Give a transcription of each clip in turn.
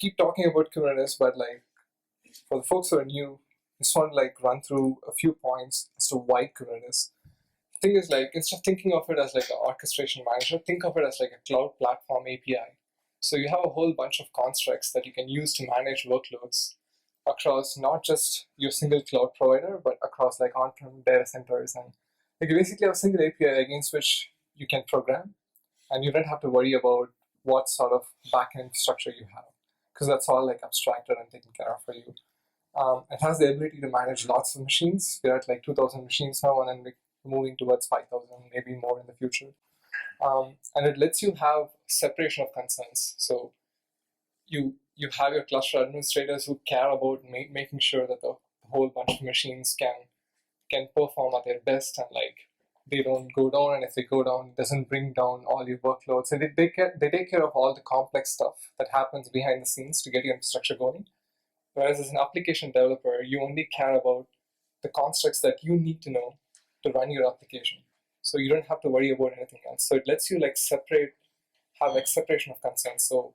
keep talking about Kubernetes, but like for the folks who are new, I just want to like run through a few points as to why Kubernetes. The thing is, like, instead of thinking of it as like an orchestration manager, think of it as like a cloud platform API. So you have a whole bunch of constructs that you can use to manage workloads across not just your single cloud provider, but across like on-prem data centers. And like you basically have a single API against which you can program, and you don't have to worry about what sort of backend infrastructure you have, because that's all like abstracted and taken care of for you. It has the ability to manage lots of machines. We're at like 2,000 machines now, and then we're moving towards 5,000, maybe more in the future. And it lets you have separation of concerns. So you have your cluster administrators who care about making sure that the whole bunch of machines can perform at their best, and like they don't go down, and if they go down, it doesn't bring down all your workloads. So they take care of all the complex stuff that happens behind the scenes to get your infrastructure going. Whereas as an application developer, you only care about the constructs that you need to know to run your application. So you don't have to worry about anything else. So it lets you like have like separation of concerns. So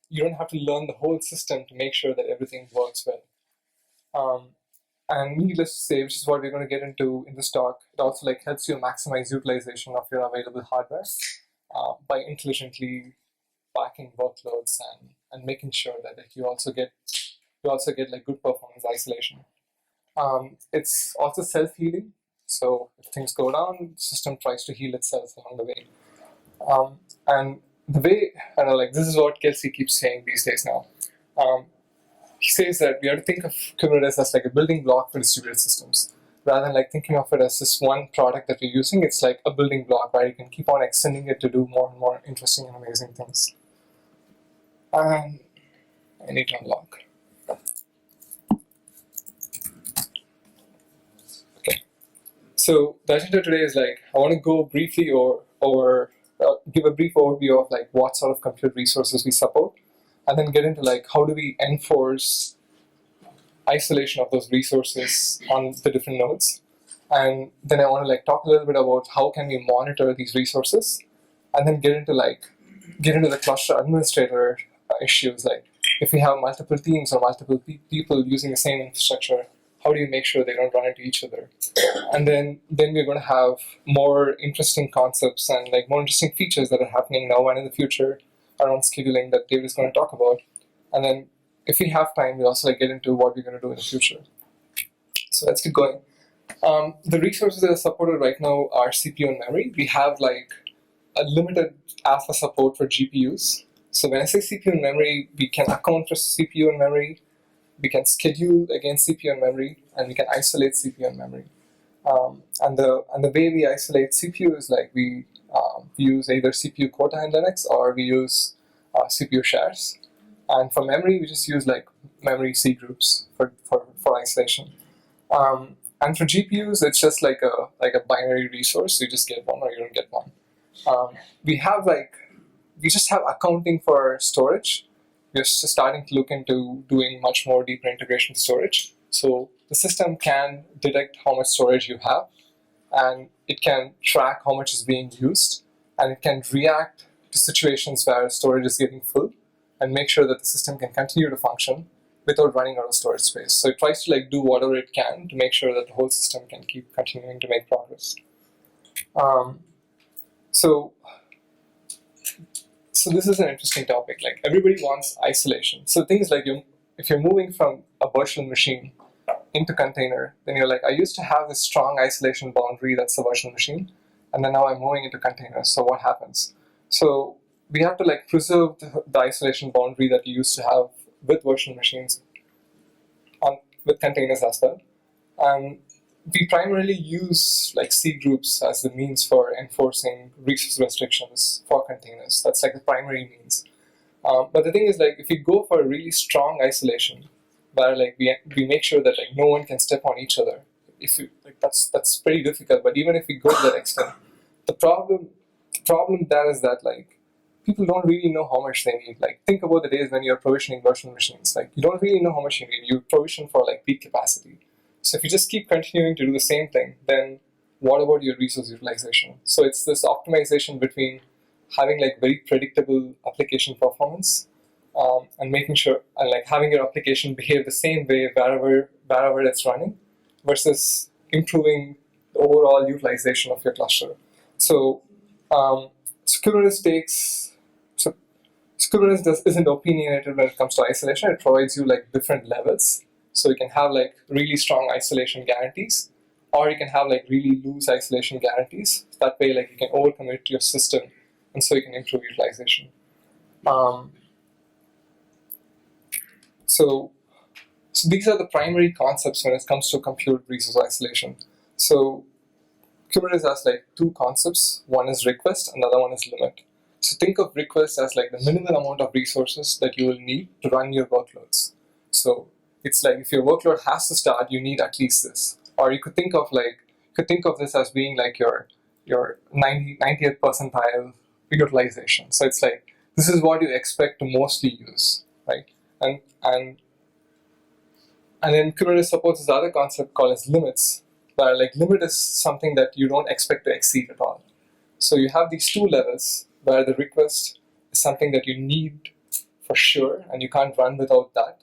you don't have to learn the whole system to make sure that everything works well. And needless to say, which is what we're going to get into in this talk, it also like helps you maximize utilization of your available hardware by intelligently backing workloads and making sure that like, you also get like good performance isolation. It's also self-healing. So if things go down, the system tries to heal itself along the way. And the way, I know, like this is what Kelsey keeps saying these days now. He says that we have to think of Kubernetes as like a building block for distributed systems. Rather than like thinking of it as this one product that you're using, it's like a building block where you can keep on extending it to do more and more interesting and amazing things. I need to unlock. So the agenda today is like, I want to go briefly or give a brief overview of like what sort of compute resources we support, and then get into like how do we enforce isolation of those resources on the different nodes. And then I want to like talk a little bit about how can we monitor these resources, and then get into the cluster administrator issues, like if we have multiple teams or multiple people using the same infrastructure, how do you make sure they don't run into each other? And then we're going to have more interesting concepts and like more interesting features that are happening now and in the future around scheduling that David is going to talk about. And then if we have time, we'll also like get into what we're going to do in the future. So let's keep going. The resources that are supported right now are CPU and memory. We have like a limited alpha support for GPUs. So when I say CPU and memory, we can account for CPU and memory, we can schedule against CPU and memory, and we can isolate CPU and memory. And the way we isolate CPU is like we use either CPU quota in Linux, or we use CPU shares. And for memory, we just use like memory C groups for isolation. And for GPUs, it's just like a binary resource. You just get one or you don't get one. We just have accounting for storage. We're just starting to look into doing much more deeper integration storage. So the system can detect how much storage you have, and it can track how much is being used, and it can react to situations where storage is getting full and make sure that the system can continue to function without running out of storage space. So it tries to like do whatever it can to make sure that the whole system can keep continuing to make progress. So this is an interesting topic. Like everybody wants isolation. So things like if you're moving from a virtual machine into container, then you're like, I used to have this strong isolation boundary that's the virtual machine, and then now I'm moving into containers. So what happens? So we have to like preserve the isolation boundary that you used to have with virtual machines with containers as well. And we primarily use like C groups as the means for enforcing resource restrictions for containers. That's like the primary means. But the thing is, like, if we go for a really strong isolation, where like we make sure that like no one can step on each other, if you like that's pretty difficult. But even if we go to that extent, the problem there is that like people don't really know how much they need. Like think about the days when you're provisioning virtual machines. Like you don't really know how much you need. You provision for like peak capacity. So if you just keep continuing to do the same thing, then what about your resource utilization? So it's this optimization between having like very predictable application performance and making sure and like having your application behave the same way wherever it's running, versus improving the overall utilization of your cluster. So, so Kubernetes takes so, so Kubernetes isn't opinionated when it comes to isolation. It provides you like different levels. So you can have like really strong isolation guarantees, or you can have like really loose isolation guarantees. That way, like you can overcommit your system, and so you can improve utilization. So these are the primary concepts when it comes to compute resource isolation. So Kubernetes has like two concepts. One is request, another one is limit. So think of request as like the minimal amount of resources that you will need to run your workloads. So it's like if your workload has to start, you need at least this. Or you could think of this as being like your 90th percentile utilization. So it's like this is what you expect to mostly use, right? And then Kubernetes supports this other concept called as limits, where like limit is something that you don't expect to exceed at all. So you have these two levels where the request is something that you need for sure, and you can't run without that,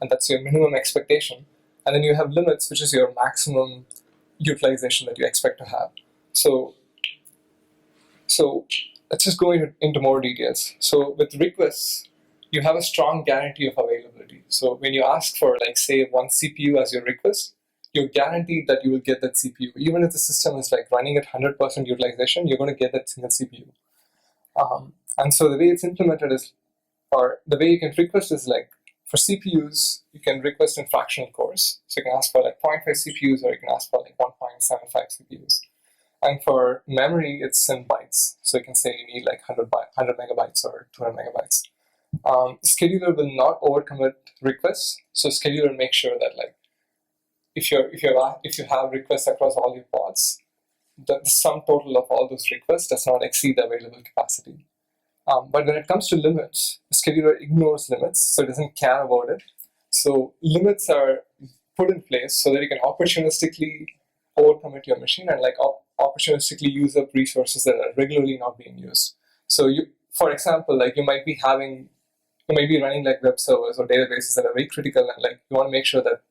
and that's your minimum expectation. And then you have limits, which is your maximum utilization that you expect to have. So let's just go into more details. So with requests, you have a strong guarantee of availability. So when you ask for, like, say, one CPU as your request, you're guaranteed that you will get that CPU. Even if the system is like running at 100% utilization, you're going to get that single CPU. And so the way it's implemented is, or the way you can request is like, for CPUs, you can request in fractional cores. So you can ask for like 0.5 CPUs, or you can ask for like 1.75 CPUs. And for memory, it's in bytes. So you can say you need like 100 megabytes or 200 megabytes. Scheduler will not overcommit requests. So scheduler makes sure that like if you have requests across all your pods, the sum total of all those requests does not exceed the available capacity. But when it comes to limits, the scheduler ignores limits, so it doesn't care about it. So limits are put in place so that you can opportunistically overcommit your machine and like opportunistically use up resources that are regularly not being used. So you, for example, like you might be running like web servers or databases that are very critical, and like you want to make sure that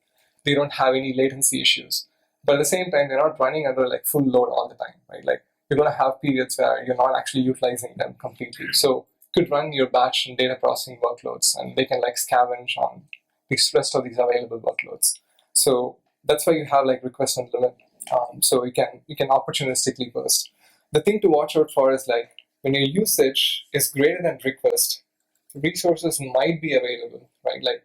they don't have any latency issues. But at the same time, they're not running under like full load all the time, right? Like you're going to have periods where you're not actually utilizing them completely. So you could run your batch and data processing workloads, and they can like scavenge on the rest of these available workloads. So that's why you have like request and limit. So you can opportunistically burst. The thing to watch out for is like when your usage is greater than request, resources might be available, right? Like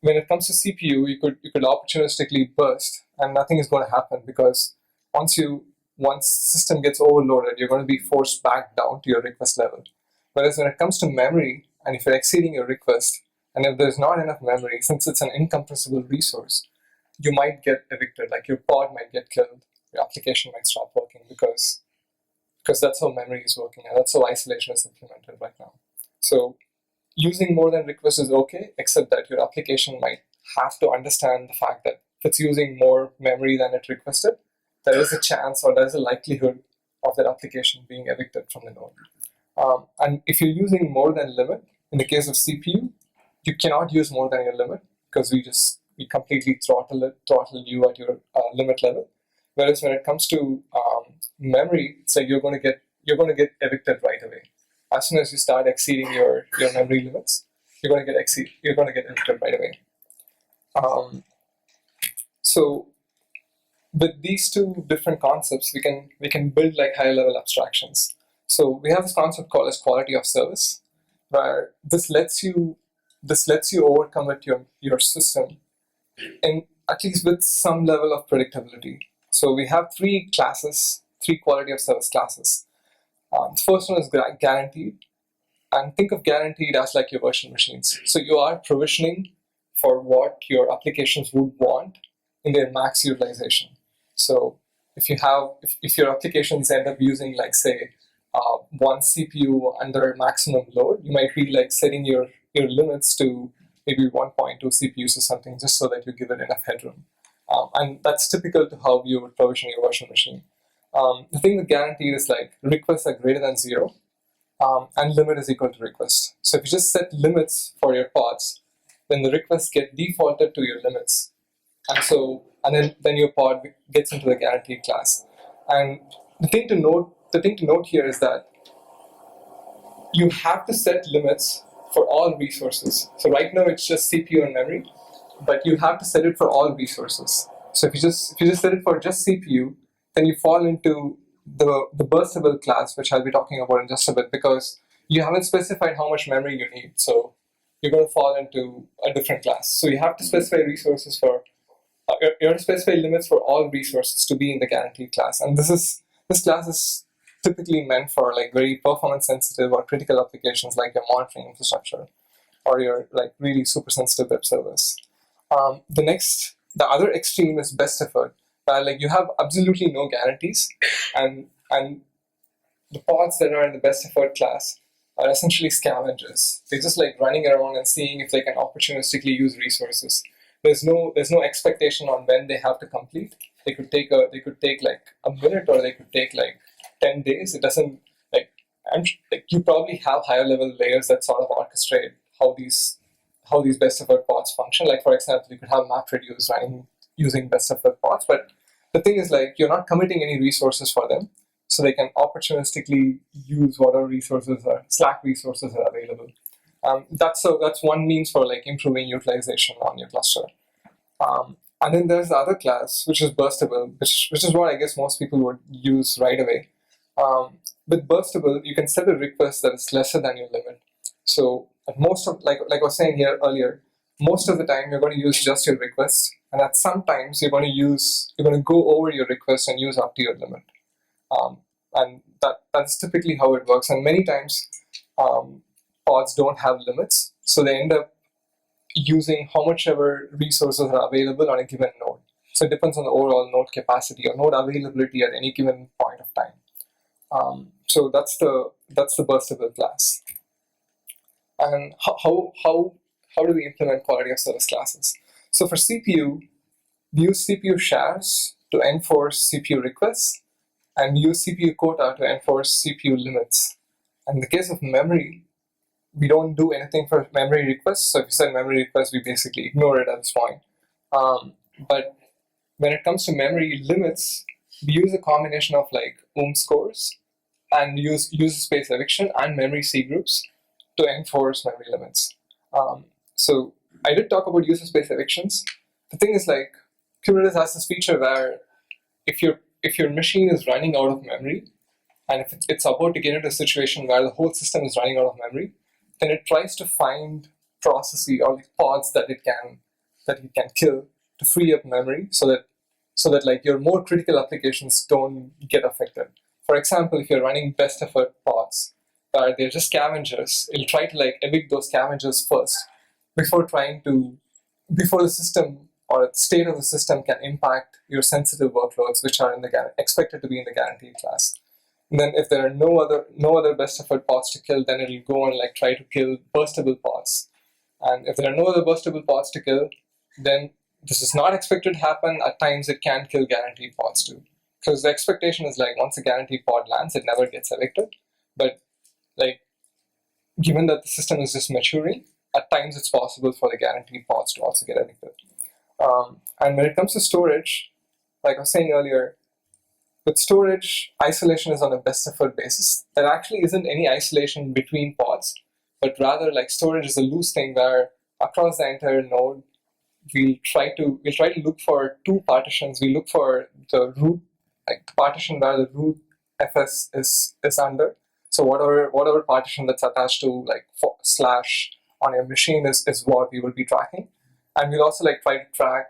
when it comes to CPU, you could opportunistically burst, and nothing is going to happen, because once system gets overloaded, you're going to be forced back down to your request level. Whereas when it comes to memory, and if you're exceeding your request, and if there's not enough memory, since it's an incompressible resource, you might get evicted. Like your pod might get killed, your application might stop working, because that's how memory is working, and that's how isolation is implemented right now. So using more than request is okay, except that your application might have to understand the fact that if it's using more memory than it requested, there is a chance or there's a likelihood of that application being evicted from the node. And if you're using more than limit, in the case of CPU, you cannot use more than your limit, because we completely throttle you at your limit level. Whereas when it comes to memory, it's like you're going to get evicted right away. As soon as you start exceeding your memory limits, you're going to get evicted right away. So with these two different concepts, we can build like higher level abstractions. So we have this concept called as quality of service, where this lets you overcommit your system, and at least with some level of predictability. So we have three quality of service classes. The first one is guaranteed, and think of guaranteed as like your virtual machines. So you are provisioning for what your applications would want in their max utilization. So if your applications end up using like say one CPU under maximum load, you might be like setting your limits to maybe 1.2 CPUs or something, just so that you give it enough headroom. And that's typical to how you would provision your virtual machine. The thing with guaranteed is like requests are greater than 0. and limit is equal to request. So if you just set limits for your pods, then the requests get defaulted to your limits, and then your pod gets into the guaranteed class. And the thing to note here is that you have to set limits for all resources. So right now it's just CPU and memory, but you have to set it for all resources. So if you just set it for just CPU, then you fall into the burstable class, which I'll be talking about in just a bit, because you haven't specified how much memory you need. So you're going to fall into a different class. So you have to specify resources for you have to specify limits for all resources to be in the guaranteed class. And this class is typically meant for like very performance sensitive or critical applications like your monitoring infrastructure or your like really super sensitive web service. The other extreme is best effort, where like you have absolutely no guarantees, and the pods that are in the best effort class are essentially scavengers. They're just like running around and seeing if they can opportunistically use resources. There's no expectation on when they have to complete. They could take like a minute, or they could take like 10 days. It doesn't like you probably have higher level layers that sort of orchestrate how these best effort pods function. Like for example, you could have MapReduce running using best effort pods, but the thing is like you're not committing any resources for them, so they can opportunistically use whatever Slack resources are available. That's one means for like improving utilization on your cluster. And then there's the other class, which is burstable, which is what I guess most people would use right away. With burstable, you can set a request that is lesser than your limit. So at most of like I was saying here earlier, most of the time you're going to use just your request, and at some times you're going to go over your request and use up to your limit. And that's typically how it works. And many times pods don't have limits, so they end up using how much ever resources are available on a given node. So it depends on the overall node capacity or node availability at any given point of time. So that's the burstable class. And how do we implement quality of service classes? So for CPU, we use CPU shares to enforce CPU requests, and we use CPU quota to enforce CPU limits. And in the case of memory, we don't do anything for memory requests. So if you send memory requests, we basically ignore it at this point. But when it comes to memory limits, we use a combination of like scores and use user space eviction and memory C groups to enforce memory limits. So I did talk about user space evictions. The thing is like Kubernetes has this feature where if your machine is running out of memory, and if it's about to get into a situation where the whole system is running out of memory, then it tries to find processes or like pods that it can kill to free up memory, so that like your more critical applications don't get affected. For example, if you're running best effort pods, they're just scavengers, it'll try to like evict those scavengers first before the system or the state of the system can impact your sensitive workloads, which are expected to be in the guaranteed class. And then if there are no other best effort pods to kill, then it'll go and like try to kill burstable pods. And if there are no other burstable pods to kill, then this is not expected to happen. At times it can kill guaranteed pods too. Because the expectation is like once a guaranteed pod lands, it never gets evicted. But like given that the system is just maturing, at times it's possible for the guaranteed pods to also get evicted. And when it comes to storage, like I was saying earlier, with storage, isolation is on a best effort basis. There actually isn't any isolation between pods, but rather like storage is a loose thing where across the entire node, we'll try to look for two partitions. We look for the root, like the partition where the root FS is under. So whatever partition that's attached to like / on your machine is what we will be tracking. And we'll also like try to track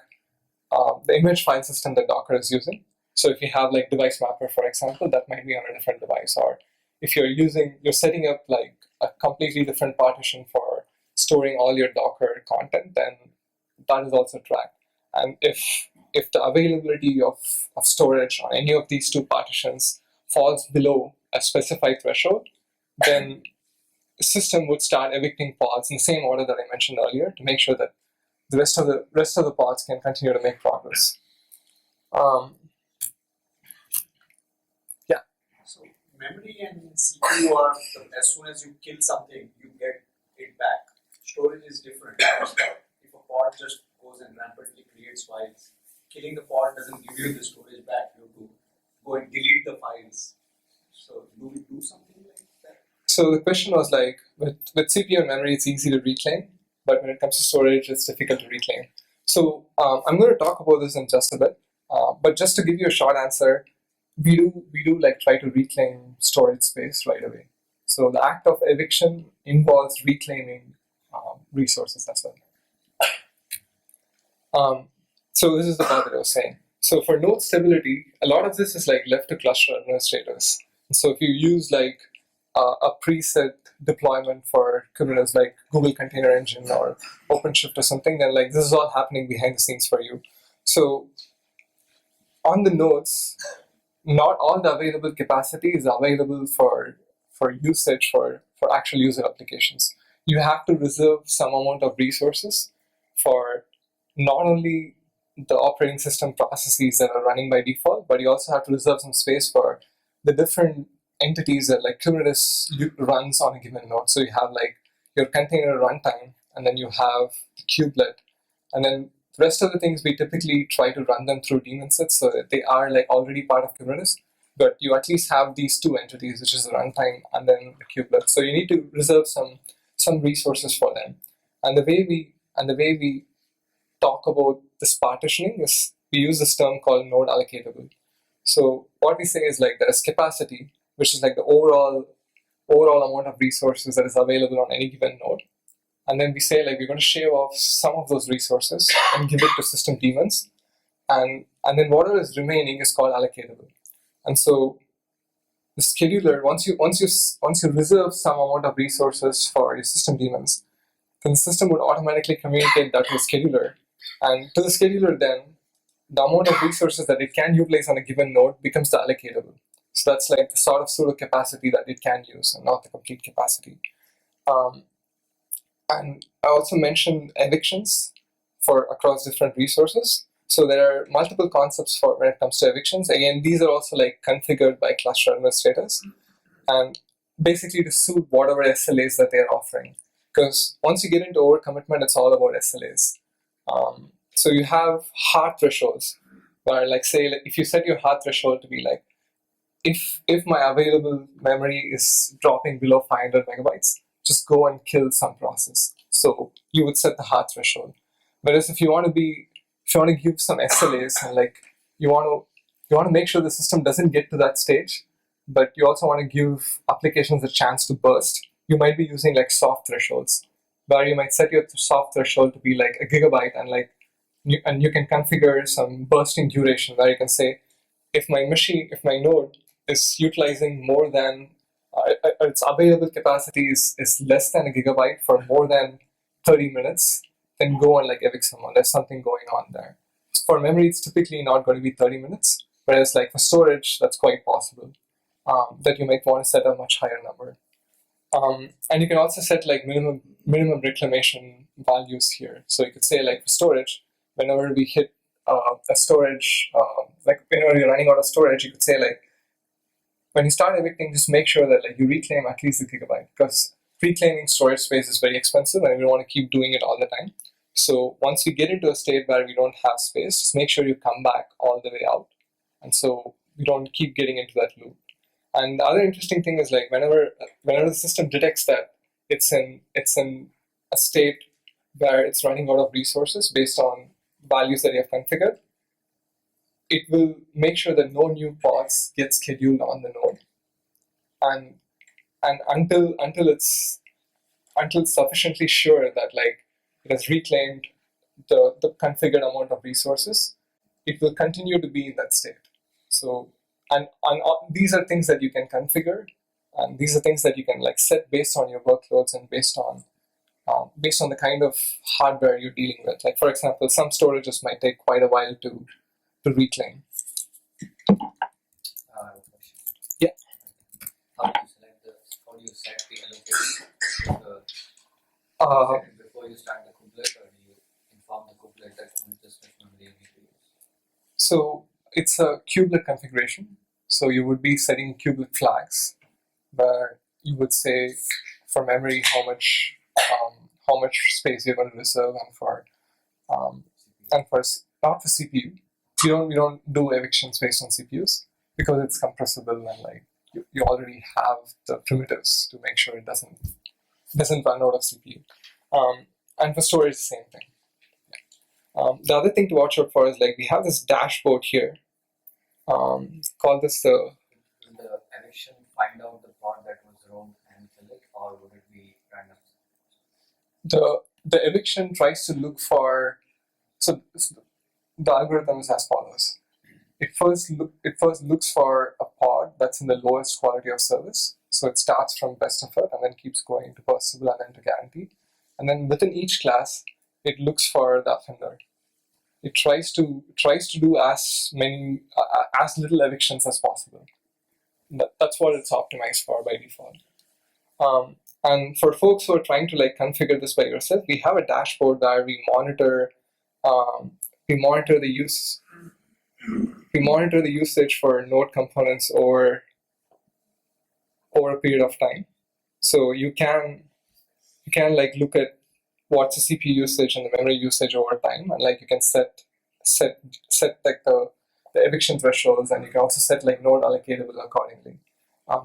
the image file system that Docker is using. So if you have like device mapper, for example, that might be on a different device. Or if you're setting up like a completely different partition for storing all your Docker content, then that is also tracked. And if the availability of storage on any of these two partitions falls below a specified threshold, then the system would start evicting pods in the same order that I mentioned earlier to make sure that the rest of the pods can continue to make progress. memory and CPU are, as soon as you kill something, you get it back. Storage is different. If a pod just goes and rampantly creates files, killing the pod doesn't give you the storage back. You have to go and delete the files. So do we do something like that? So the question was like, with CPU and memory, it's easy to reclaim, but when it comes to storage, it's difficult to reclaim. So I'm going to talk about this in just a bit, but just to give you a short answer, we do like try to reclaim storage space right away. So the act of eviction involves reclaiming resources as well. So this is the part that I was saying. So for node stability, a lot of this is like left to cluster administrators. So if you use like a preset deployment for Kubernetes, like Google Container Engine or OpenShift or something, then like this is all happening behind the scenes for you. So on the nodes, not all the available capacity is available for usage for actual user applications. You have to reserve some amount of resources for not only the operating system processes that are running by default, but you also have to reserve some space for the different entities that like Kubernetes runs on a given node. So you have like your container runtime, and then you have the kubelet, and then the rest of the things we typically try to run them through daemon sets so that they are like already part of Kubernetes. But you at least have these two entities, which is the runtime and then the kubelet. So you need to reserve some resources for them. And the way we talk about this partitioning is we use this term called node allocatable. So what we say is like there is capacity, which is like the overall amount of resources that is available on any given node. And then we say like we're going to shave off some of those resources and give it to system daemons. And then whatever is remaining is called allocatable. And so the scheduler, once you reserve some amount of resources for your system daemons, then the system would automatically communicate that to the scheduler. And to the scheduler, then the amount of resources that it can utilize on a given node becomes the allocatable. So that's like the sort of pseudo capacity that it can use, and not the complete capacity. And I also mentioned evictions for across different resources. So there are multiple concepts for when it comes to evictions. Again, these are also like configured by cluster administrators, and basically to suit whatever SLAs that they're offering. Because once you get into overcommitment, it's all about SLAs. So you have hard thresholds where, like, say, like, if you set your hard threshold to be like, if my available memory is dropping below 500 megabytes, just go and kill some process. So you would set the hard threshold. Whereas if you want to give some SLAs and like you want to make sure the system doesn't get to that stage, but you also want to give applications a chance to burst, you might be using like soft thresholds, where you might set your soft threshold to be like a gigabyte, and you can configure some bursting duration where you can say, if my node is utilizing more than its available capacity is less than a gigabyte for more than 30 minutes, then go and like evict someone. There's something going on there. For memory, it's typically not going to be 30 minutes, whereas like for storage, that's quite possible that you might want to set a much higher number. And you can also set like minimum reclamation values here. So you could say like for storage, whenever we hit a storage, like whenever you're running out of storage, you could say like, when you start evicting, just make sure that like you reclaim at least a gigabyte, because reclaiming storage space is very expensive and we don't want to keep doing it all the time. So once we get into a state where we don't have space, just make sure you come back all the way out. And so we don't keep getting into that loop. And the other interesting thing is like whenever the system detects that it's in a state where it's running out of resources based on values that you have configured, it will make sure that no new pods get scheduled on the node, and until it's sufficiently sure that like it has reclaimed the configured amount of resources, it will continue to be in that state. So and these are things that you can configure, and these are things that you can like set based on your workloads and based on the kind of hardware you're dealing with. Like for example, some storages might take quite a while to reclaim. Yeah. How do you set the allocation before you start the kubelet, or do you inform the kubelet that only this much memory you need to use? So it's a kubelet configuration. So you would be setting kubelet flags, where you would say for memory how much space you're going to reserve, and for not for CPU. We don't do evictions based on CPUs because it's compressible, and like you already have the primitives to make sure it doesn't run out of CPU. And for storage, the same thing. The other thing to watch out for is like we have this dashboard here. Call this the. Will the eviction find out the pod that was roamed and kill it, or would it be random? The eviction tries to look for. So the algorithm is as follows. It first looks for a pod that's in the lowest quality of service. So it starts from best effort and then keeps going to possible and then to guarantee. And then within each class, it looks for the offender. It tries to do as little evictions as possible. That's what it's optimized for by default. And for folks who are trying to like configure this by yourself, we have a dashboard where we monitor the use. We monitor the usage for node components over a period of time. So you can like look at what's the CPU usage and the memory usage over time, and like you can set like the eviction thresholds, and you can also set like node allocatable accordingly.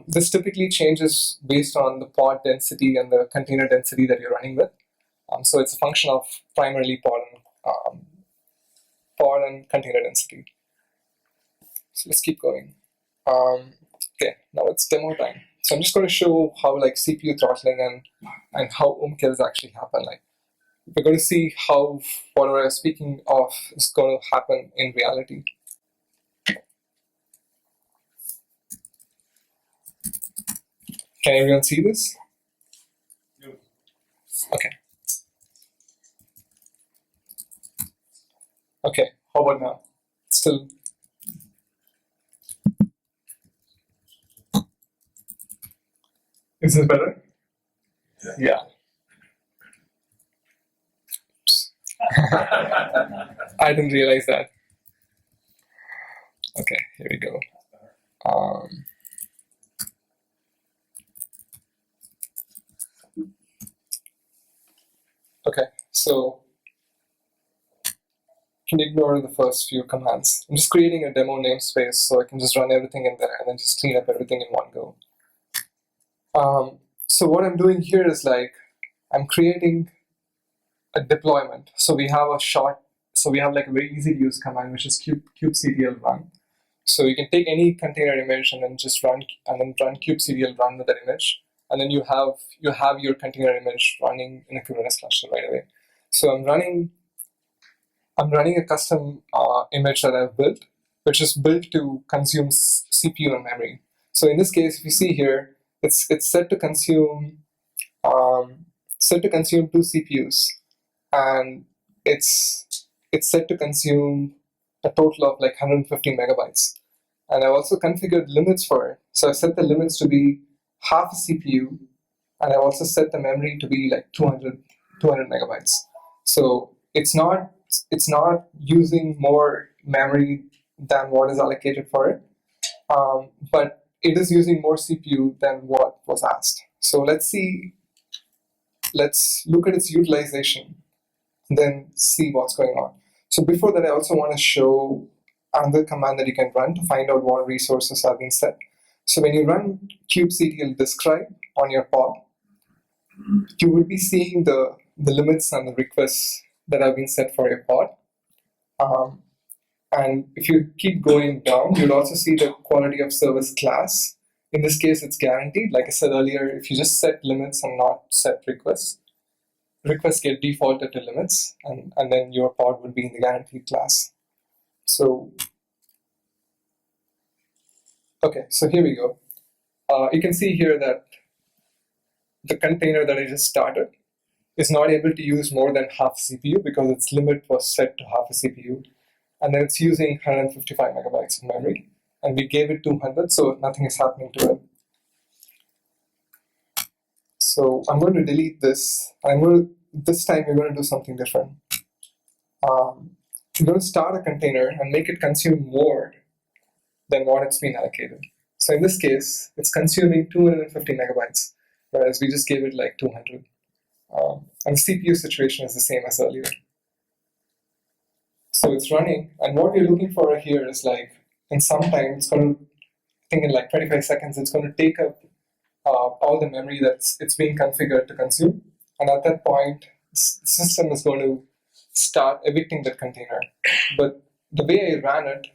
This typically changes based on the pod density and the container density that you're running with. So it's a function of primarily pod and container density. So let's keep going. Okay, now it's demo time. So I'm just going to show how like CPU throttling and how kills actually happen. Like we're going to see how whatever I'm speaking of is going to happen in reality. Can everyone see this? No. Okay. Okay, how about now? Still. Is this better? Yeah. I didn't realize that. Okay, here we go. Okay, so can ignore the first few commands. I'm just creating a demo namespace so I can just run everything in there and then just clean up everything in one go. So what I'm doing here is like I'm creating a deployment. So we have like a very easy to use command, which is kubectl run. So you can take any container image and then just run kubectl run with that image, and then you have your container image running in a Kubernetes cluster right away. So I'm running a custom image that I've built, which is built to consume CPU and memory. So in this case, if you see here, it's set to consume 2 CPUs, and it's set to consume a total of like 150 megabytes. And I've also configured limits for it. So I set the limits to be half a CPU, and I've also set the memory to be like 200 megabytes. So it's not using more memory than what is allocated for it, but it is using more CPU than what was asked. So let's look at its utilization and then see what's going on. So before that, I also want to show another command that you can run to find out what resources have been set. So when you run kubectl describe on your pod, you will be seeing the limits and the requests that have been set for your pod. And if you keep going down, you'll also see the quality of service class. In this case, it's guaranteed. Like I said earlier, if you just set limits and not set requests get defaulted to limits, and then your pod would be in the guaranteed class. So, okay, so here we go. You can see here that the container that I just started is not able to use more than half CPU because its limit was set to half a CPU. And then it's using 155 megabytes of memory. And we gave it 200, so nothing is happening to it. So I'm going to delete this. This time we're going to do something different. We're going to start a container and make it consume more than what it's been allocated. So in this case, it's consuming 250 megabytes, whereas we just gave it like 200. And the CPU situation is the same as earlier. So it's running, and what we're looking for here is like, in some time, it's going to, I think in like 25 seconds, it's going to take up all the memory that's it's being configured to consume. And at that point, the system is going to start evicting that container. But the way I ran it,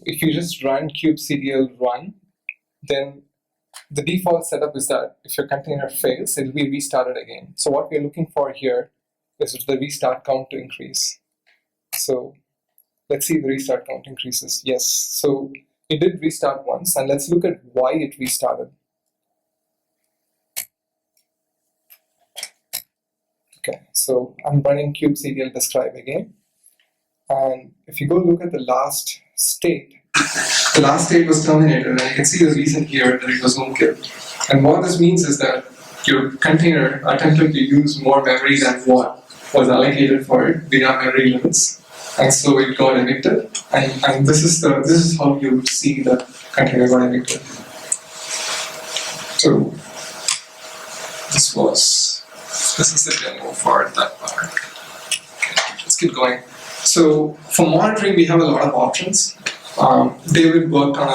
if you just run kubectl run, then the default setup is that if your container fails, it will be restarted again. So what we're looking for here is the restart count to increase. So let's see if the restart count increases. Yes, so it did restart once, and let's look at why it restarted. Okay, so I'm running kubectl describe again. And if you go look at the last state was terminated, and you can see the reason here that it was home kill. And what this means is that your container attempted to use more memory than what was allocated for it via memory limits, and so it got evicted. And this is how you would see the container got evicted. So this is the demo for that part. Okay, let's keep going. So for monitoring, we have a lot of options. David worked on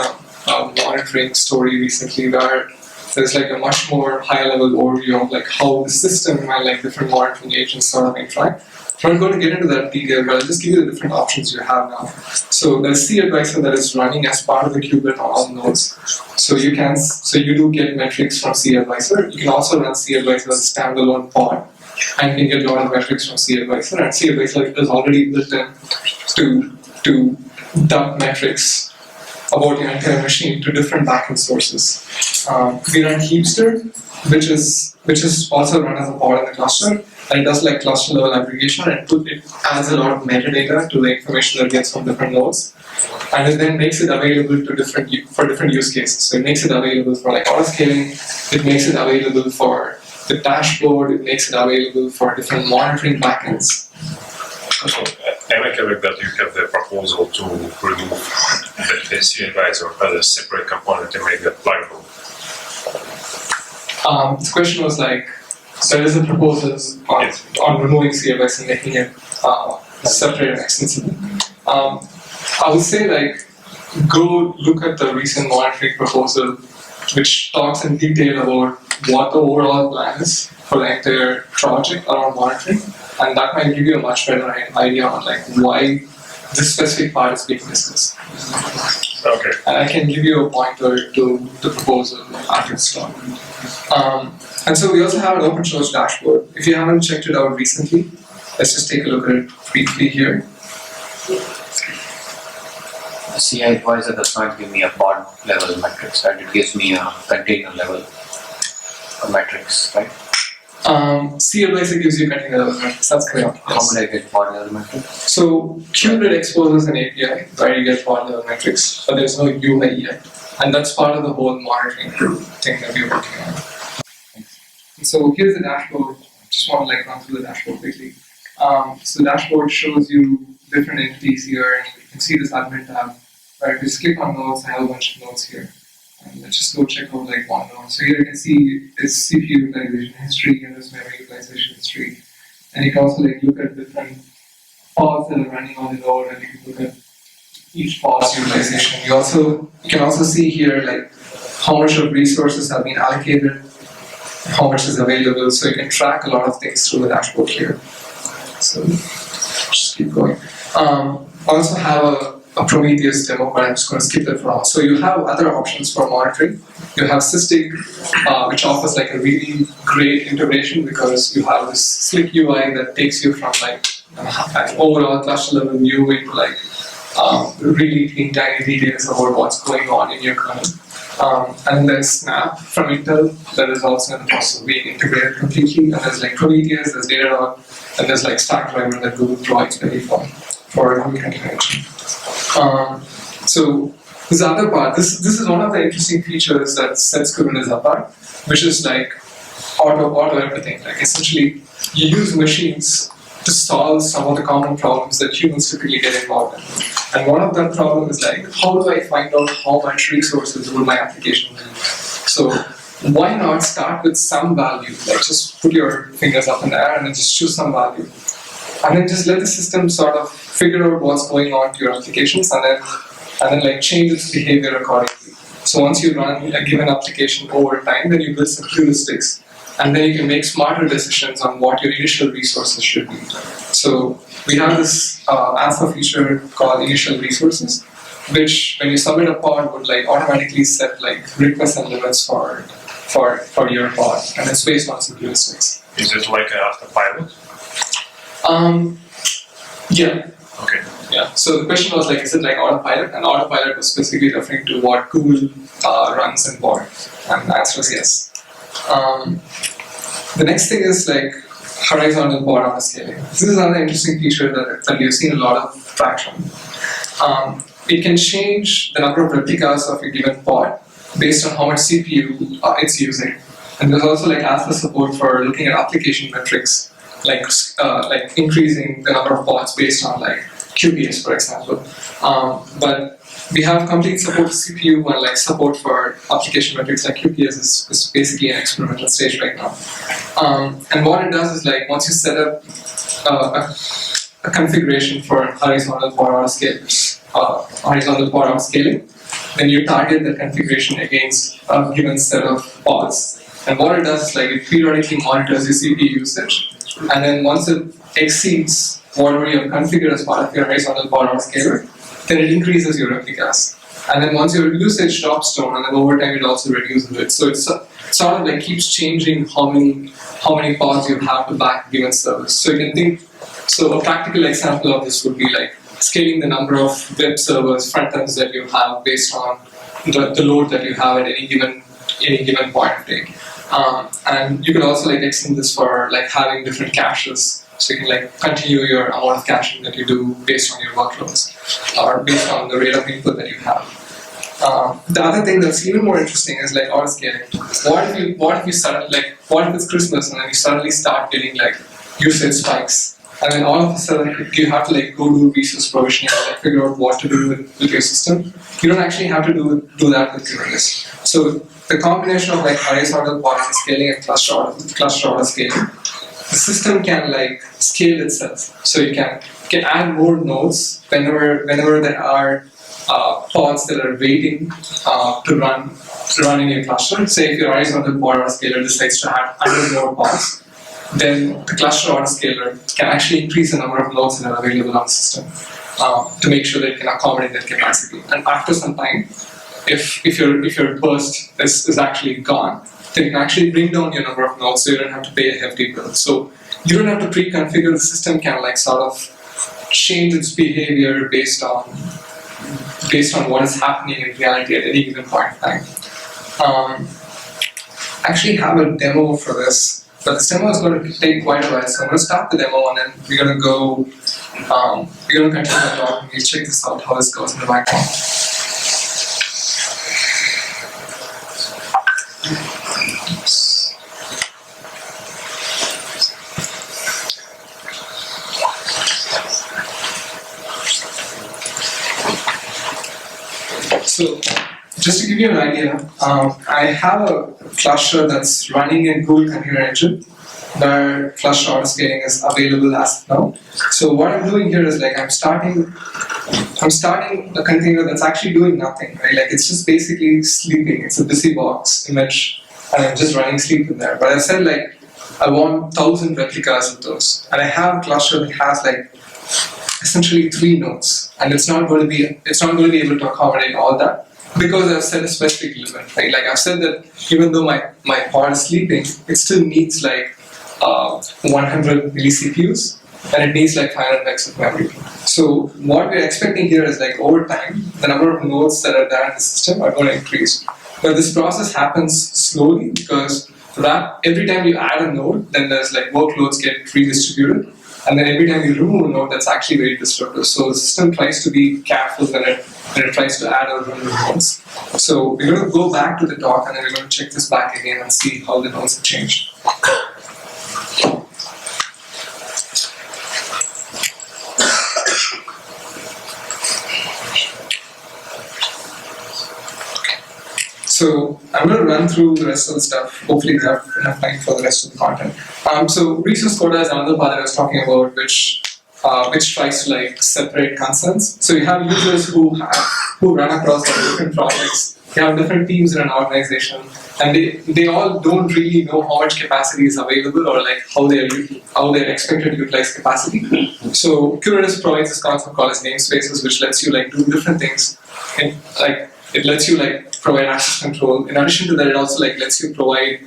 a monitoring story recently where there's like a much more high-level overview of like how the system and like different monitoring agents sort of interact. I'm not going to get into that detail, but I'll just give you the different options you have now. So there's cAdvisor that is running as part of the kubelet on all nodes. So you do get metrics from cAdvisor. You can also run cAdvisor as a standalone pod, and you can get a lot of metrics from cAdvisor. And cAdvisor is already built in to dump metrics about your entire machine to different backend sources. We run Heapster, which is also run as a pod in the cluster, and it does like cluster level aggregation, and it adds a lot of metadata to the information that it gets from different nodes, and it then makes it available to different use cases. So it makes it available for like autoscaling, it makes it available for the dashboard, it makes it available for different monitoring backends. So, am I correct that you have the proposal to remove the cAdvisor as a separate component and make that pluggable? The question was like, there is a proposal on removing cAdvisor and making it separate and extensible. I would say like, go look at the recent monitoring proposal, which talks in detail about what the overall plan is for the entire project around monitoring, and that might give you a much better idea on like why this specific part is being discussed. Okay. And I can give you a pointer to the proposal after it's done. And so we also have an open source dashboard. If you haven't checked it out recently, let's just take a look at it briefly here. cAdvisor does not give me a pod level metrics, right? It gives me a container level metrics, right? cAdvisor gives you container level metrics, that's correct. How would I get pod level metrics? So Kubernetes exposes an API where you get pod level metrics, but there's no UI yet. And that's part of the whole monitoring thing that we're working on. And so here's the dashboard. Just want to like run through the dashboard quickly. So the dashboard shows you different entities here, and you can see this admin tab where if you just click on nodes, I have a bunch of nodes here. And let's just go check out like one node. So here you can see this CPU utilization history and this memory utilization history. And you can also like look at different pods that are running on the node, and you can look at each pod's utilization. You can also see here like how much of resources have been allocated, how much is available, so you can track a lot of things through the dashboard here. So just keep going. I also have a Prometheus demo, but I'm just going to skip that for now. So you have other options for monitoring. You have Sysdig, which offers like a really great integration because you have this slick UI that takes you from like an overall cluster level view into like really clean tiny details about what's going on in your kernel. And there's Snap from Intel that is also in the process of being integrated completely. And there's like Prometheus, there's Datadog, and there's like Stackdriver that Google provides very for concatenation. So this other part, this is one of the interesting features that sets Kubernetes apart, which is like auto everything. Like essentially, you use machines to solve some of the common problems that humans typically get involved in. And one of that problem is like, how do I find out how much resources will my application need? So why not start with some value? Like just put your fingers up in the air and then just choose some value. And then just let the system sort of figure out what's going on to your applications and then like change its behavior accordingly. So once you run a given application over time, then you build some heuristics. And then you can make smarter decisions on what your initial resources should be. So we have this alpha feature called initial resources, which when you submit a pod would like automatically set like requests and limits for your pod, and it's based on some heuristics. Is it like an autopilot? Yeah. Okay. Yeah. So the question was like, is it like autopilot? And autopilot was specifically referring to what Google runs in pod, and the answer is yes. The next thing is like horizontal pod autoscaling. This is another interesting feature that we've seen a lot of traction. It can change the number of replicas of a given pod based on how much CPU it's using. And there's also like alpha support for looking at application metrics, like increasing the number of pods based on like QPS, for example. But we have complete support for CPU and like support for application metrics like QPS is basically an experimental stage right now. And what it does is like once you set up a configuration for horizontal pod autoscaling, then you target the configuration against a given set of pods. And what it does is like it periodically monitors your CPU usage, and then once it exceeds whatever you have configured as part of your horizontal pod autoscaler, then it increases your replicas. And then once your usage drops down, and then over time it also reduces it. So it's sort of like keeps changing how many pods you have to back a given service. So you can think, so a practical example of this would be like scaling the number of web servers, front ends that you have based on the load that you have at any given point of day. And you could also like extend this for like having different caches. So you can like continue your amount of caching that you do based on your workloads or based on the rate of input that you have. The other thing that's even more interesting is like autoscaling. What if it's Christmas and then you suddenly start getting like usage spikes, and then all of a sudden you have to like go do resource provisioning and like figure out what to do with your system. You don't actually have to do that with Kubernetes. So the combination of like horizontal pod scaling and cluster autoscaling, the system can like scale itself. So you can add more nodes whenever there are pods that are waiting to run in your cluster. Say if your horizontal pod autoscaler decides to add 100 more pods, then the cluster autoscaler can actually increase the number of nodes that are available on the system to make sure that it can accommodate that capacity. And after some time, if your burst is actually gone, then you can actually bring down your number of nodes so you don't have to pay a hefty bill. So you don't have to pre-configure. The system can like sort of change its behavior based on what is happening in reality at any given point in time. I actually have a demo for this, but this demo is going to take quite a while, so I'm going to start the demo and then we're going to continue the talk and we'll check this out, how this goes in the background. So, just to give you an idea, I have a cluster that's running in Google Container Engine, where cluster autoscaling is available as of now. So what I'm doing here is like I'm starting a container that's actually doing nothing, right? Like it's just basically sleeping. It's a busy box image, and I'm just running sleep in there. But I said like I want 1,000 replicas of those, and I have a cluster that has like essentially 3 nodes, and it's not going to be able to accommodate all that because I've set a specific limit, right? Like I've said that even though my pod is sleeping, it still needs like 100 milli-CPUs, and it needs like 500 megs of memory. So what we're expecting here is like over time, the number of nodes that are there in the system are going to increase. But this process happens slowly because every time you add a node, then there's like workloads get redistributed. And then every time you remove a node, that's actually very disruptive. So the system tries to be careful when it tries to add or remove nodes. So we're going to go back to the talk and then we're going to check this back again and see how the nodes have changed. So I'm going to run through the rest of the stuff. Hopefully we have enough time for the rest of the content. So resource quota is another part that I was talking about, which tries to like separate concerns. So you have users who run across like different projects. You have different teams in an organization, and they all don't really know how much capacity is available or like how they're expected to utilize capacity. So Kubernetes provides this concept called as namespaces, which lets you like do different things, and like it lets you like provide access control. In addition to that, it also like lets you provide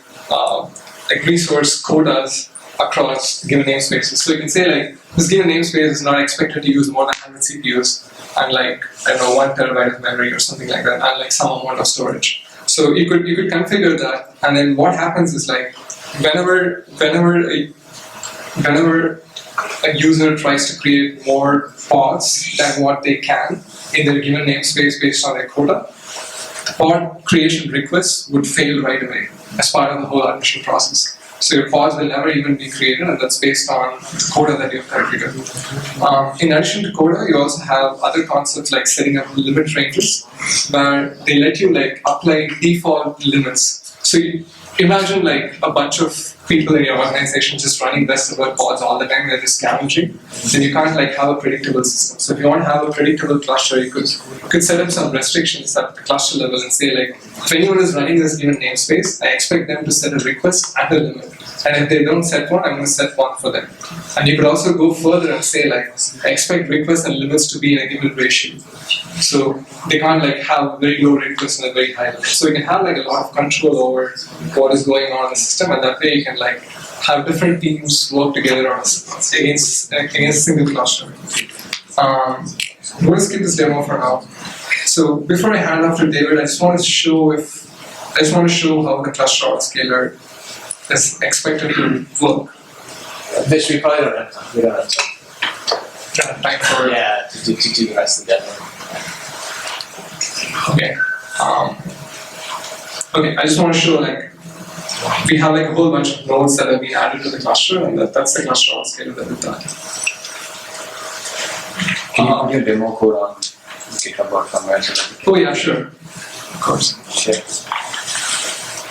like resource quotas across given namespaces. So you can say like this given namespace is not expected to use more than 100 CPUs and like I don't know 1 terabyte of memory or something like that, and like some amount of storage. So you could configure that, and then what happens is like whenever a user tries to create more pods than what they can in their given namespace based on their quota, pod creation requests would fail right away as part of the whole admission process. So your pods will never even be created, and that's based on the quota that you've configured. In addition to quota, you also have other concepts like setting up limit ranges, where they let you like apply default limits. So you imagine like a bunch of people in your organization just running best of their pods all the time, they're just scavenging, then you can't like have a predictable system. So if you want to have a predictable cluster, you could set up some restrictions at the cluster level and say like, if anyone is running this given namespace, I expect them to set a request and a limit. And if they don't set one, I'm going to set one for them. And you could also go further and say like, I expect requests and limits to be in a given ratio. So they can't like have very low requests and a very high limit. So you can have like a lot of control over what is going on in the system, and that way you can like have different teams work together on against a single cluster. I'm going to skip this demo for now. So before I hand off to David, I just want to show how the cluster autoscaler is expected to work. Vish, we probably don't have time. We don't have time. Don't have time for to do the rest of the demo. Okay. Okay, I just want to show like we have like a whole bunch of nodes that have been added to the cluster, and that's the cluster autoscaler that we've done. Can you put your demo code on GitHub or somewhere? Oh yeah, sure. Of course. Sure.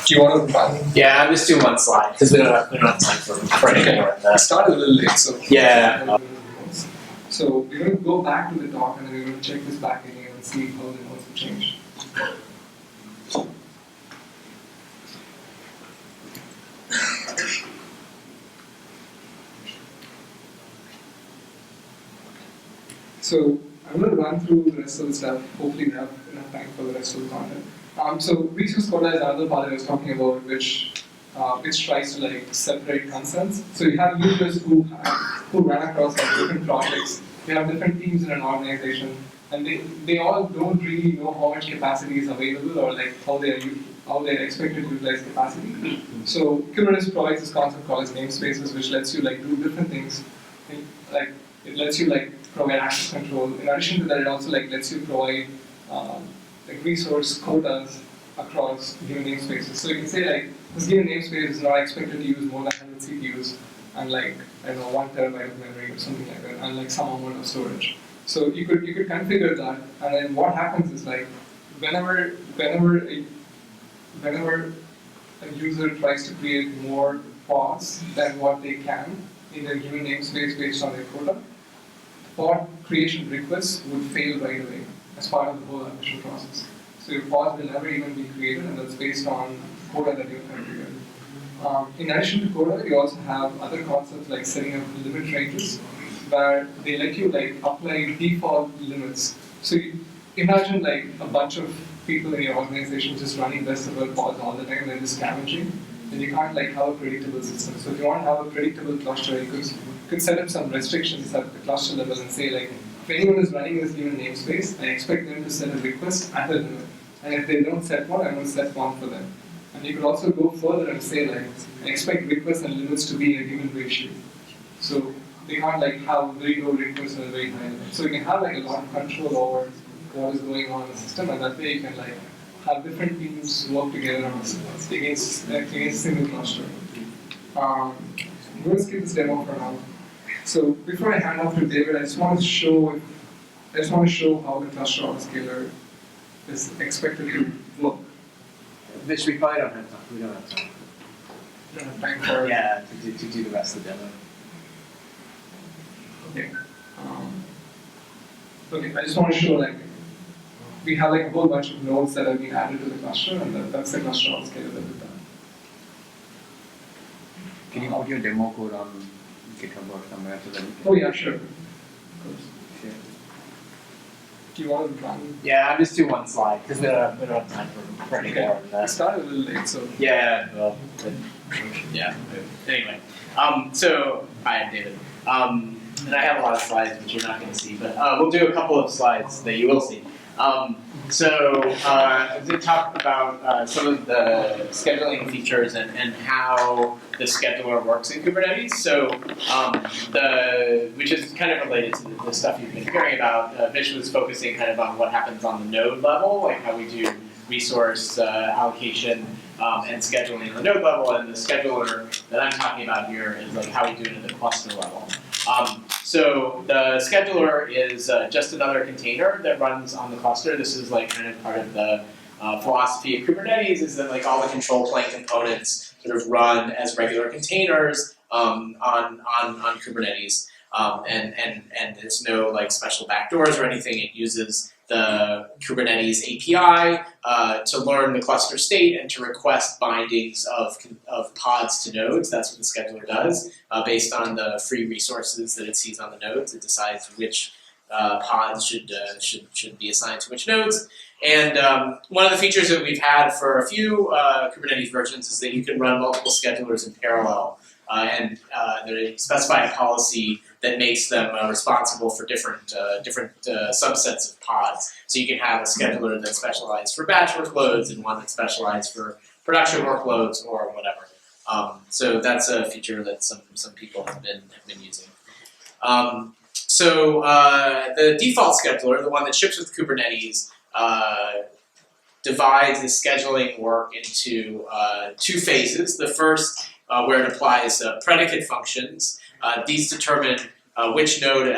Do you want to run? Yeah, I'm just doing one slide because we don't have time for any more than I that. started a little late, so Yeah. So we're going to go back to the doc, and then we're going to check this back again and see how the nodes have changed. So I'm going to run through the rest of the stuff. Hopefully we have enough time for the rest of the content. So resource quota is another part I was talking about, which tries to like separate concerns. So you have users who run across like different projects. You have different teams in an organization, and they all don't really know how much capacity is available or like how they're expected to utilize capacity. So Kubernetes provides this concept called as namespaces, which lets you like do different things. It lets you like provide access control. In addition to that, it also like lets you provide like resource quotas across given namespaces. So you can say like this given namespace is not expected to use more than 100 CPUs and like I don't know 1 terabyte of memory or something like that, and like some amount of storage. So you could configure that, and then what happens is like whenever a user tries to create more pods than what they can in their given namespace based on their quota, pod creation requests would fail right away as part of the whole admission process. So your pods will never even be created, and that's based on quota that you've configured. In addition to quota, you also have other concepts like setting up limit ranges, where they let you like apply default limits. So you imagine like a bunch of people in your organization just running best of their pods all the time, they're just scavenging, then you can't like have a predictable system. So if you want to have a predictable cluster, you could set up some restrictions at the cluster level and say like, if anyone is running this given namespace, I expect them to set a request and a limit. And if they don't set one, I'm going to set one for them. And you could also go further and say like, I expect requests and limits to be in a given ratio. So they can't like have very low requests and a very high limit. So you can have like a lot of control over what is going on in the system, and that way you can like have different teams work together on against a single cluster. I'm going to skip this demo for now. So before I hand off to David, I just want to show how the cluster autoscaler is expected to work. Vish, we probably don't have time. We don't have time. We don't have time for Yeah, to do the rest of the demo. Okay. Okay, I just want to show like we have like a whole bunch of nodes that have been added to the cluster, and that's the cluster all scalable with that. Can you put your demo code on GitHub or somewhere so that we can? Oh yeah, sure. Of course. Share? Do you want to run? Yeah, I'll just do one slide because we don't have time for any more than I that. started a little late, so Yeah, well, yeah. Anyway, so hi, I'm David, and I have a lot of slides which you're not going to see, but we'll do a couple of slides that you will see. To talk about some of the scheduling features and how the scheduler works in Kubernetes. So, which is kind of related to the stuff you've been hearing about. Vish was focusing kind of on what happens on the node level, like how we do resource allocation and scheduling on the node level, and the scheduler that I'm talking about here is like how we do it at the cluster level. So the scheduler is just another container that runs on the cluster. This is like kind of part of the philosophy of Kubernetes, is that like all the control plane components sort of run as regular containers on Kubernetes, and there's no like special backdoors or anything. It uses the Kubernetes API to learn the cluster state and to request bindings of pods to nodes. That's what the scheduler does. Based on the free resources that it sees on the nodes, it decides which pods should be assigned to which nodes. And one of the features that we've had for a few Kubernetes versions is that you can run multiple schedulers in parallel, and they specify a policy that makes them responsible for different subsets of pods. So you can have a scheduler that's specialized for batch workloads and one that's specialized for production workloads or whatever. So that's a feature that some people have been using. The default scheduler, the one that ships with Kubernetes, divides the scheduling work into two phases. The first, where it applies predicate functions. These determine which nodes a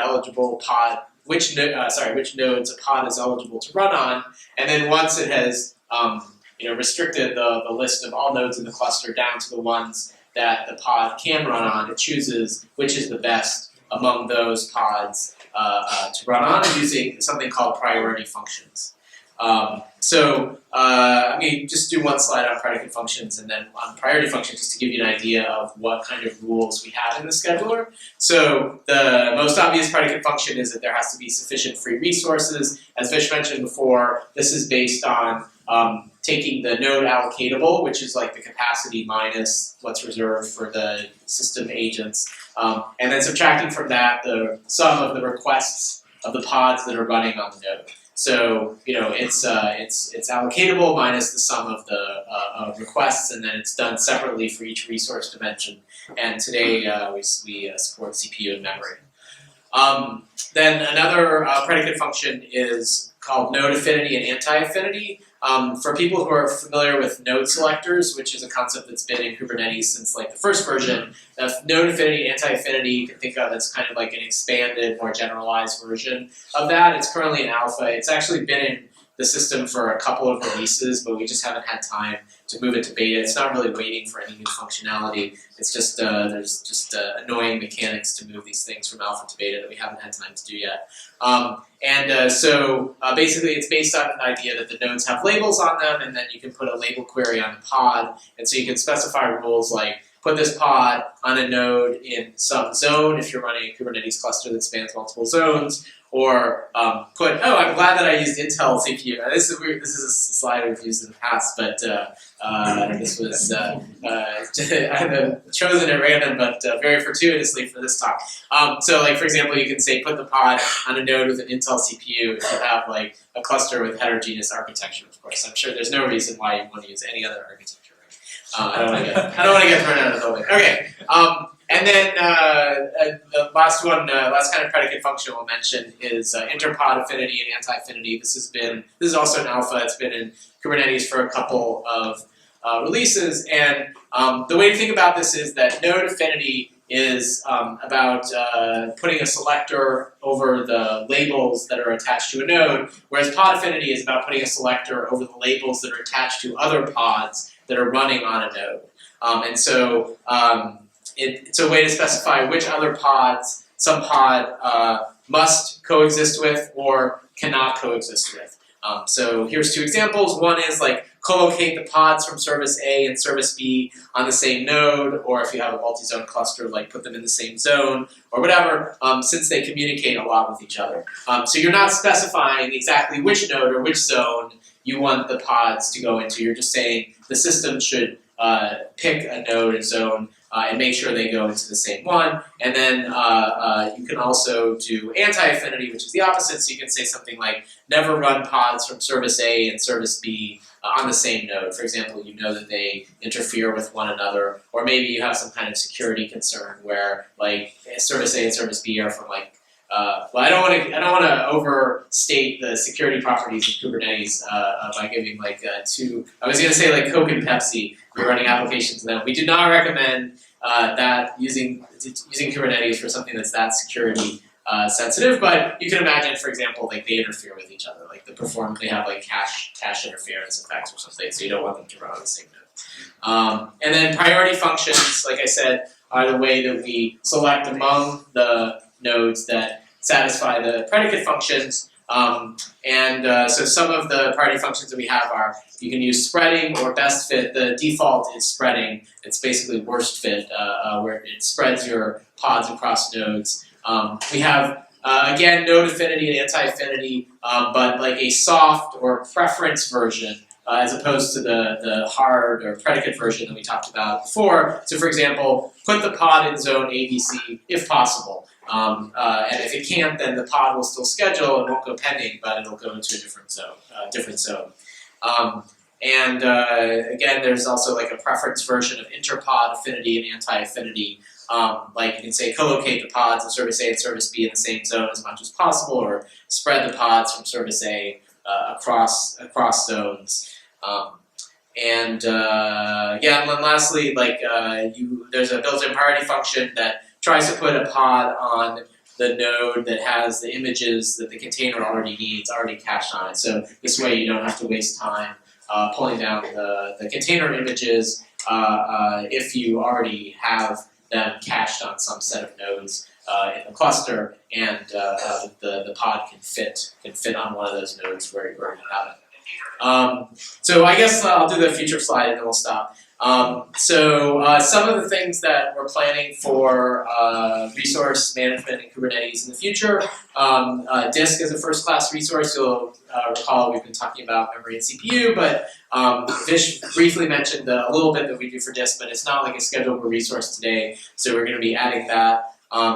pod is eligible to run on, and then once it has restricted the list of all nodes in the cluster down to the ones that the pod can run on, it chooses which is the best among those pods to run on using something called priority functions. I'm going to just do one slide on predicate functions and then on priority functions just to give you an idea of what kind of rules we have in the scheduler. So the most obvious predicate function is that there has to be sufficient free resources. As Vish mentioned before, this is based on taking the node allocatable, which is like the capacity minus what's reserved for the system agents, and then subtracting from that the sum of the requests of the pods that are running on the node. So it's allocatable minus the sum of the requests, and then it's done separately for each resource dimension. And today we support CPU and memory. Then another predicate function is called node affinity and anti-affinity. For people who are familiar with node selectors, which is a concept that's been in Kubernetes since like the first version, node affinity and anti-affinity you can think of as kind of like an expanded, more generalized version of that. It's currently in alpha. It's actually been in the system for a couple of releases, but we just haven't had time to move it to beta. It's not really waiting for any new functionality. It's just there's just annoying mechanics to move these things from alpha to beta that we haven't had time to do yet. Basically it's based on an idea that the nodes have labels on them, and then you can put a label query on the pod, and so you can specify rules like put this pod on a node in some zone if you're running a Kubernetes cluster that spans multiple zones, or I'm glad that I used Intel CPU. Now, this is weird. This is a slide we've used in the past, but this was I chosen at random, but very fortuitously for this talk. For example, you can say put the pod on a node with an Intel CPU if you have like a cluster with heterogeneous architecture. Of course, I'm sure there's no reason why you want to use any other architecture. I don't want to get thrown out of the building. Okay. And then the last kind of predicate function we'll mention is interpod affinity and anti-affinity. This is also an alpha. It's been in Kubernetes for a couple of releases. And the way to think about this is that node affinity is about putting a selector over the labels that are attached to a node, whereas pod affinity is about putting a selector over the labels that are attached to other pods that are running on a node. And so it's a way to specify which other pods some pod must coexist with or cannot coexist with. So here's two examples. One is like co-locate the pods from service A and service B on the same node, or if you have a multi-zone cluster, like put them in the same zone or whatever, since they communicate a lot with each other. So you're not specifying exactly which node or which zone you want the pods to go into. You're just saying the system should pick a node and zone and make sure they go into the same one. And then you can also do anti-affinity, which is the opposite. So you can say something like, never run pods from service A and service B on the same node. For example, you know that they interfere with one another, or maybe you have some kind of security concern where like service A and service B are from like, well, I don't want to overstate the security properties of Kubernetes by giving like two. I was going to say like Coke and Pepsi. We're running applications to them. We do not recommend that using Kubernetes for something that's that security sensitive. But you can imagine, for example, like they interfere with each other. Like they have like cache interference effects or something. So you don't want them to run on the same node. And then priority functions, like I said, are the way that we select among the nodes that satisfy the predicate functions. So some of the priority functions that we have are, you can use spreading or best fit. The default is spreading. It's basically worst fit, where it spreads your pods across nodes. We have, again, node affinity and anti-affinity, but like a soft or preference version, as opposed to the hard or predicate version that we talked about before. So for example, put the pod in zone ABC if possible. And if it can't, then the pod will still schedule and won't go pending, but it'll go into a different zone. Again, there's also like a preference version of interpod affinity and anti-affinity. Like you can say co-locate the pods of service A and service B in the same zone as much as possible, or spread the pods from service A across zones. And then lastly, like there's a built-in priority function that tries to put a pod on the node that has the images that the container already needs, already cached on it. So this way you don't have to waste time pulling down the container images if you already have them cached on some set of nodes in the cluster, and the pod can fit on one of those nodes where you have it. So I guess I'll do the future slide and then we'll stop. Some of the things that we're planning for resource management in Kubernetes in the future, disk is a first-class resource. You'll recall we've been talking about memory and CPU, but Vish briefly mentioned a little bit that we do for disk, but it's not like a schedulable resource today, so we're going to be adding that.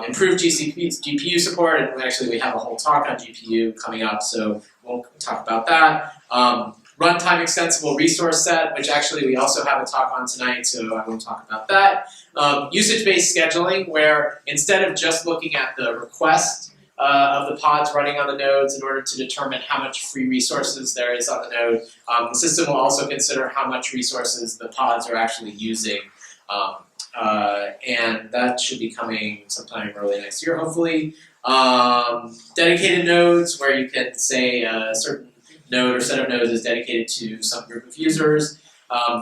Improved GPU support, and actually we have a whole talk on GPU coming up, so we'll talk about that. Runtime extensible resource set, which actually we also have a talk on tonight, so I won't talk about that. Usage-based scheduling, where instead of just looking at the request of the pods running on the nodes in order to determine how much free resources there is on the node, the system will also consider how much resources the pods are actually using. And that should be coming sometime early next year, hopefully. Dedicated nodes, where you can say a certain node or set of nodes is dedicated to some group of users.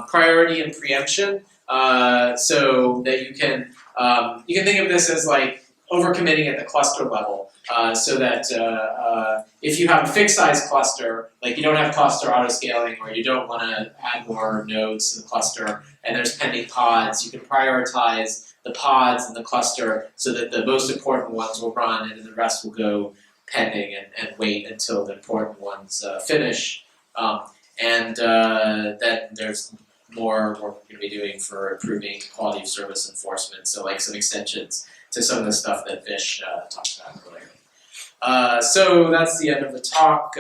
Priority and preemption, so that you can think of this as like overcommitting at the cluster level, so that if you have a fixed size cluster, like you don't have cluster autoscaling, or you don't want to add more nodes to the cluster, and there's pending pods, you can prioritize the pods in the cluster so that the most important ones will run and then the rest will go pending and wait until the important ones finish. Then there's more work we're going to be doing for improving quality of service enforcement, so like some extensions to some of the stuff that Vish talked about earlier. So that's the end of the talk.